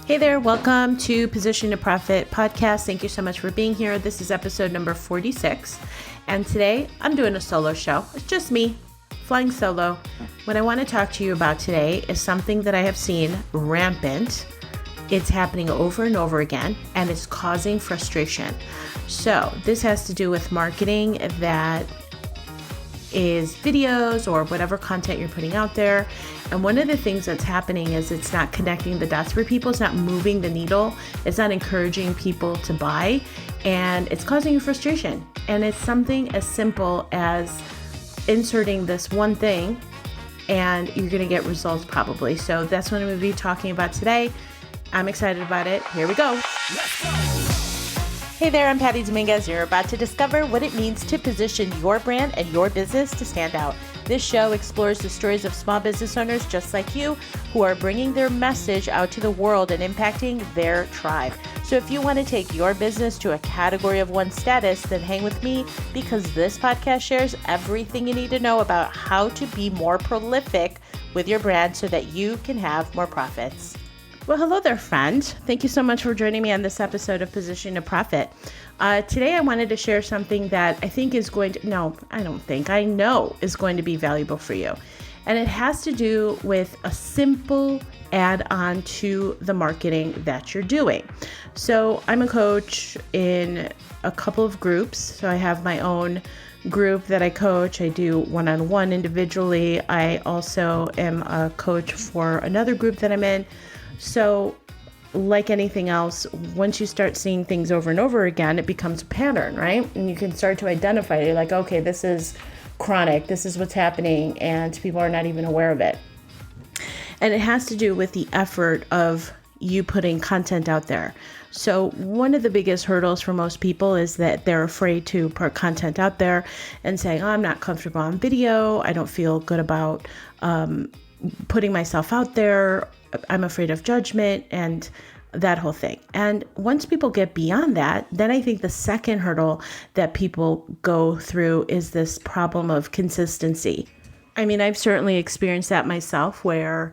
Hey there, welcome to Position to Profit podcast. Thank you so much for being here. This is episode number 46. And today I'm doing a solo show. It's just me, flying solo. What I want to talk to you about today is something that I have seen rampant. It's happening over and over again, and it's causing frustration. So this has to do with marketing that is videos or whatever content you're putting out there. And one of the things that's happening is it's not connecting the dots for people. It's not moving the needle. It's not encouraging people to buy, and it's causing you frustration. And it's something as simple as inserting this one thing and you're going to get results probably. So that's what I'm going to be talking about today. I'm excited about it. Here we go. Let's go. Hey there, I'm Patty Dominguez. You're about to discover what it means to position your brand and your business to stand out. This show explores the stories of small business owners just like you who are bringing their message out to the world and impacting their tribe. So if you want to take your business to a category of one status, then hang with me because this podcast shares everything you need to know about how to be more prolific with your brand so that you can have more profits. Well, hello there, friend. Thank you so much for joining me on this episode of Position to Profit. Today, I wanted to share something that I think is going to, I know is going to be valuable for you. And it has to do with a simple add-on to the marketing that you're doing. So I'm a coach in a couple of groups. So I have my own group that I coach. I do one-on-one individually. I also am a coach for another group that I'm in. So like anything else, once you start seeing things over and over again, it becomes a pattern, right? And you can start to identify it. You're like, okay, this is chronic. This is what's happening. And people are not even aware of it. And it has to do with the effort of you putting content out there. So one of the biggest hurdles for most people is that they're afraid to put content out there and saying, oh, I'm not comfortable on video. I don't feel good about putting myself out there. I'm afraid of judgment and that whole thing. And once people get beyond that, then I think the second hurdle that people go through is this problem of consistency. I mean, I've certainly experienced that myself where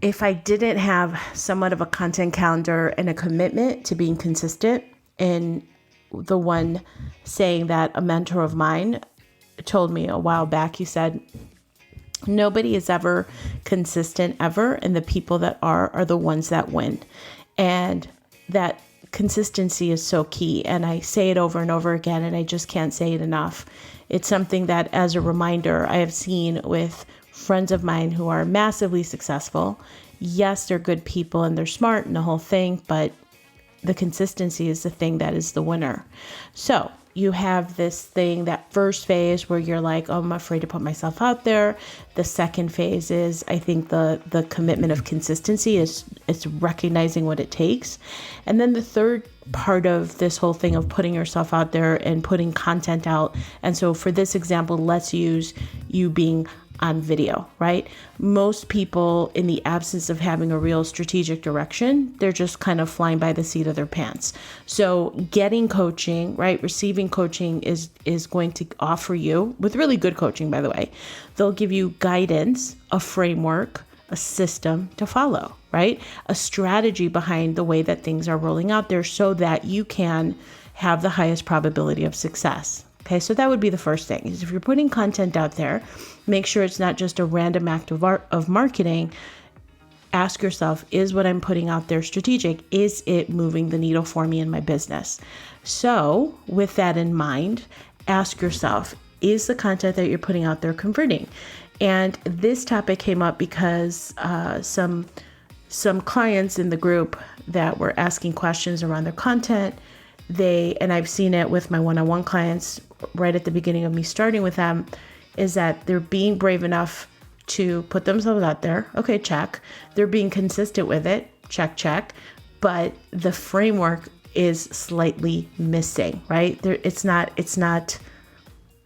if I didn't have somewhat of a content calendar and a commitment to being consistent, and the one saying that a mentor of mine told me a while back, he said, nobody is ever consistent ever, and the people that are the ones that win. And that consistency is so key. And I say it over and over again, and I just can't say it enough. It's something that, as a reminder, I have seen with friends of mine who are massively successful. Yes, they're good people and they're smart and the whole thing, but the consistency is the thing that is the winner. So you have this thing, that first phase where you're like, oh, I'm afraid to put myself out there. The second phase is, I think the commitment of consistency is it's recognizing what it takes. And then the third part of this whole thing of putting yourself out there and putting content out. And so for this example, let's use you being on video, right? Most people, in the absence of having a real strategic direction, they're just kind of flying by the seat of their pants. So getting coaching, right? Receiving coaching is going to offer you, with really good coaching, by the way, they'll give you guidance, a framework, a system to follow, right? A strategy behind the way that things are rolling out there so that you can have the highest probability of success. Okay, so that would be the first thing, is if you're putting content out there, make sure it's not just a random act of marketing. Ask yourself, is what I'm putting out there strategic? Is it moving the needle for me in my business? So with that in mind, ask yourself, is the content that you're putting out there converting? And this topic came up because some clients in the group that were asking questions around their content, and I've seen it with my one-on-one clients right at the beginning of me starting with them, is that they're being brave enough to put themselves out there. Okay, check. They're being consistent with it. Check. But the framework is slightly missing, right? It's not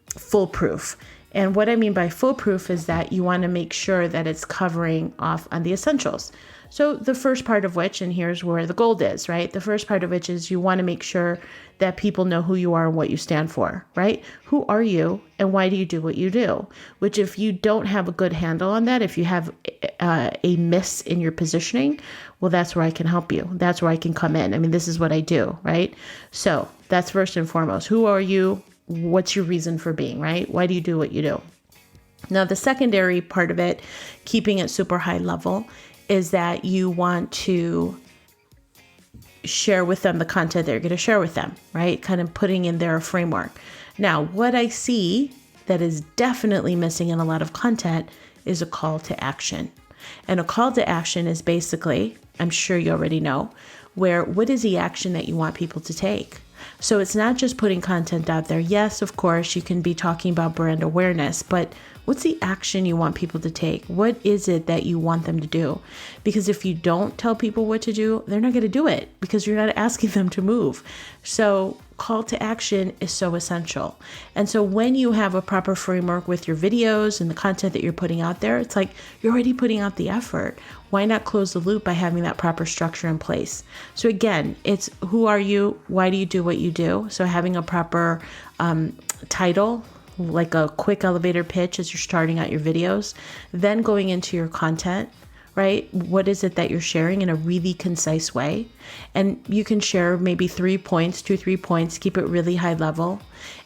foolproof. And what I mean by foolproof is that you want to make sure that it's covering off on the essentials. So the first part of which, and here's where the gold is, right? The first part of which is you want to make sure that people know who you are and what you stand for, right? Who are you and why do you do what you do? Which if you don't have a good handle on that, if you have a miss in your positioning, well, that's where I can help you. That's where I can come in. I mean, this is what I do, right? So that's first and foremost. Who are you? What's your reason for being, right? Why do you do what you do? Now, the secondary part of it, keeping it super high level, is that you want to share with them the content they're going to share with them, right? Kind of putting in their framework. Now, what I see that is definitely missing in a lot of content is a call to action. And a call to action is basically, I'm sure you already know, what is the action that you want people to take? So it's not just putting content out there. Yes, of course, you can be talking about brand awareness, but what's the action you want people to take? What is it that you want them to do? Because if you don't tell people what to do, they're not going to do it because you're not asking them to move. So call to action is so essential. And so when you have a proper framework with your videos and the content that you're putting out there, it's like you're already putting out the effort. Why not close the loop by having that proper structure in place? So again, it's who are you? Why do you do what you do? So having a proper title, like a quick elevator pitch as you're starting out your videos, then going into your content, right? What is it that you're sharing in a really concise way? And you can share maybe 3 points, 2-3 points, keep it really high level.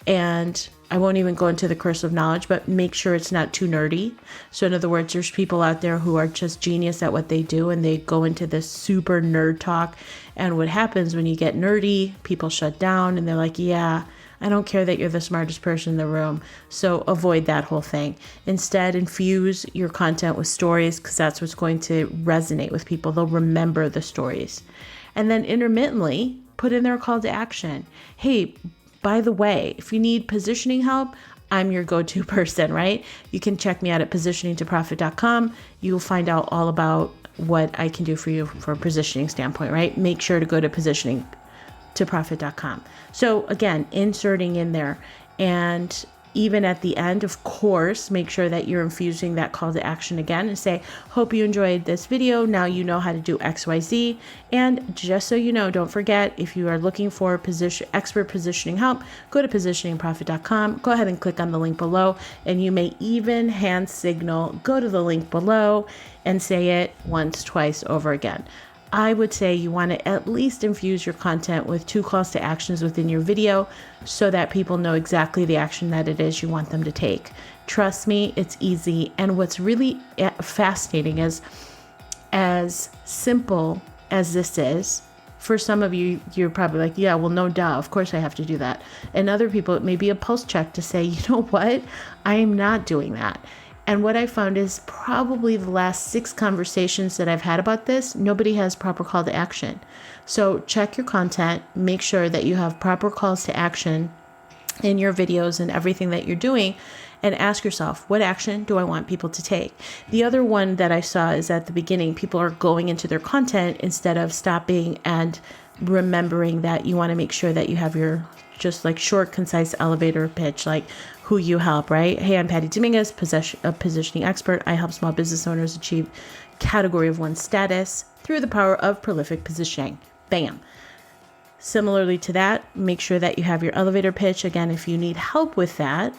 And I won't even go into the curse of knowledge, but make sure it's not too nerdy. So in other words, there's people out there who are just genius at what they do and they go into this super nerd talk. And what happens when you get nerdy, people shut down and they're like, yeah, I don't care that you're the smartest person in the room. So avoid that whole thing. Instead, infuse your content with stories because that's what's going to resonate with people. They'll remember the stories. And then intermittently, put in their call to action. Hey, by the way, if you need positioning help, I'm your go-to person, right? You can check me out at positioningtoprofit.com. You'll find out all about what I can do for you from a positioning standpoint, right? Make sure to go to positioningtoprofit.com. So again, inserting in there, and even at the end, of course, make sure that you're infusing that call to action again and say, hope you enjoyed this video. Now you know how to do XYZ. And just so you know, don't forget, if you are looking for expert positioning help, go to positioningprofit.com. Go ahead and click on the link below, and you may even hand signal, go to the link below and say it once, twice over again. I would say you want to at least infuse your content with 2 calls to actions within your video so that people know exactly the action that it is you want them to take. Trust me, it's easy. And what's really fascinating is, as simple as this is, for some of you, you're probably like, yeah, well, no duh, of course I have to do that. And other people, it may be a pulse check to say, you know what, I am not doing that. And what I found is probably the last 6 conversations that I've had about this, nobody has proper call to action. So check your content, make sure that you have proper calls to action in your videos and everything that you're doing, and ask yourself, what action do I want people to take? The other one that I saw is at the beginning, people are going into their content instead of stopping and remembering that you want to make sure that you have your just like short, concise elevator pitch, like who you help, right? Hey, I'm Patty Dominguez, a positioning expert. I help small business owners achieve category of 1 status through the power of prolific positioning. Bam. Similarly to that, make sure that you have your elevator pitch. Again, if you need help with that,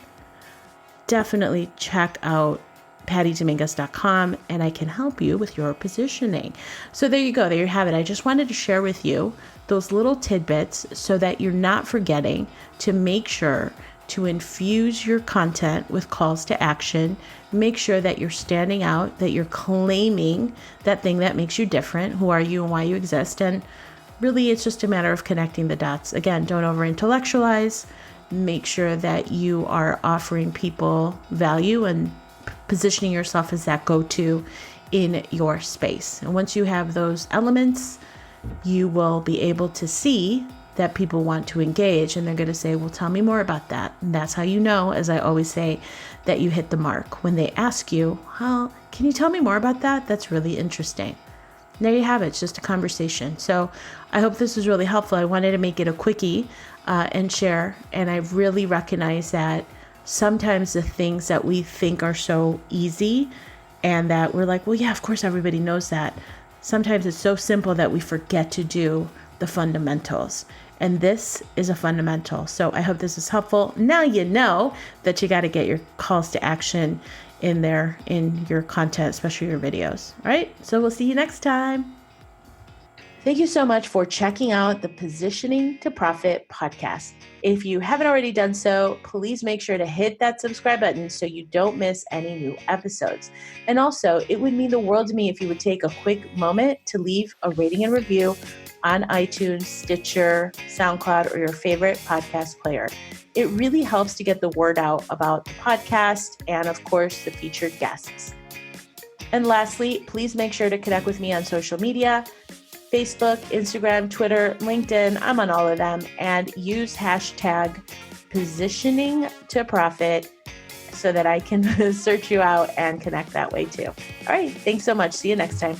definitely check out pattydominguez.com and I can help you with your positioning. So there you go. There you have it. I just wanted to share with you those little tidbits so that you're not forgetting to make sure to infuse your content with calls to action. Make sure that you're standing out, that you're claiming that thing that makes you different. Who are you and why you exist? And really, it's just a matter of connecting the dots. Again, don't over-intellectualize. Make sure that you are offering people value and positioning yourself as that go-to in your space. And once you have those elements, you will be able to see that people want to engage, and they're going to say, well, tell me more about that. And that's how you know, as I always say, that you hit the mark. When they ask you, well, can you tell me more about that? That's really interesting. And there you have it. It's just a conversation. So I hope this was really helpful. I wanted to make it a quickie and share. And I really recognize that sometimes the things that we think are so easy and that we're like, well, yeah, of course everybody knows that. sometimes it's so simple that we forget to do the fundamentals. And this is a fundamental. So I hope this is helpful. Now you know that you got to get your calls to action in there in your content, especially your videos. All right. So we'll see you next time. Thank you so much for checking out the Positioning to Profit podcast. If you haven't already done so, please make sure to hit that subscribe button so you don't miss any new episodes. And also, it would mean the world to me if you would take a quick moment to leave a rating and review on iTunes, Stitcher, SoundCloud, or your favorite podcast player. It really helps to get the word out about the podcast and, of course, the featured guests. And lastly, please make sure to connect with me on social media, Facebook, Instagram, Twitter, LinkedIn. I'm on all of them, and use hashtag positioning to profit so that I can search you out and connect that way too. All right. Thanks so much. See you next time.